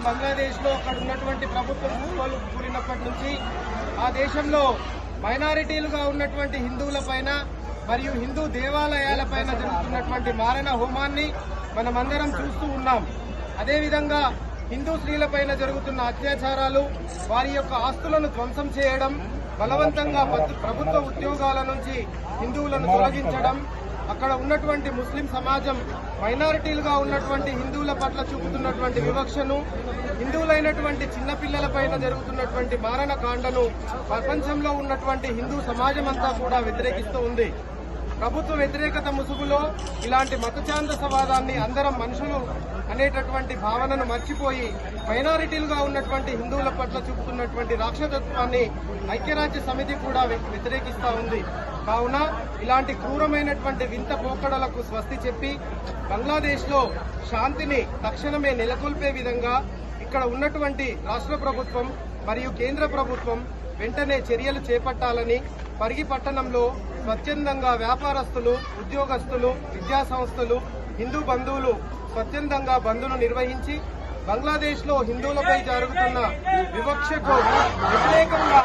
బంగ్లాదేశ్ లో అక్కడ ఉన్నటువంటి ప్రభుత్వం కూలినప్పటి నుంచి ఆ దేశంలో మైనారిటీలుగా ఉన్నటువంటి హిందువుల పైన మరియు హిందూ దేవాలయాలపైన జరుగుతున్నటువంటి మారణ హోమాన్ని మనమందరం చూస్తూ ఉన్నాం. అదేవిధంగా హిందూ స్త్రీలపైన జరుగుతున్న అత్యాచారాలు, వారి యొక్క ఆస్తులను ధ్వంసం చేయడం, బలవంతంగా ప్రభుత్వ ఉద్యోగాల నుంచి హిందువులను తొలగించడం, అక్కడ ఉన్నటువంటి ముస్లిం సమాజం మైనారిటీలుగా ఉన్నటువంటి హిందువుల పట్ల చూపుతున్నటువంటి వివక్షను, హిందువులైనటువంటి చిన్నపిల్లలపైన జరుగుతున్నటువంటి మారణకాండను ప్రపంచంలో ఉన్నటువంటి హిందూ సమాజం అంతా కూడా వ్యతిరేకిస్తూ ఉంది. ప్రభుత్వ వ్యతిరేకత ముసుగులో ఇలాంటి మతఛాందసవాదాన్ని అందరం మనుషులు అనేటటువంటి భావనను మర్చిపోయి మైనారిటీలుగా ఉన్నటువంటి హిందువుల పట్ల చూపుతున్నటువంటి రాక్షసత్వాన్ని ఐక్యరాజ్య సమితి కూడా వ్యతిరేకిస్తూ ఉంది. కావున ఇలాంటి క్రూరమైనటువంటి వింత పోకడలకు స్వస్తి చెప్పి బంగ్లాదేశ్ లో శాంతిని తక్షణమే నెలకొల్పే విధంగా ఇక్కడ ఉన్నటువంటి రాష్ట్ర ప్రభుత్వం మరియు కేంద్ర ప్రభుత్వం వెంటనే చర్యలు చేపట్టాలని, పరిగి పట్టణంలో స్వచ్ఛందంగా వ్యాపారస్తులు, ఉద్యోగస్తులు, విద్యా సంస్థలు, హిందూ బంధువులు స్వచ్ఛందంగా బంద్ను నిర్వహించి బంగ్లాదేశ్ లో హిందువులపై జరుగుతున్న వివక్షకు వ్యతిరేకంగా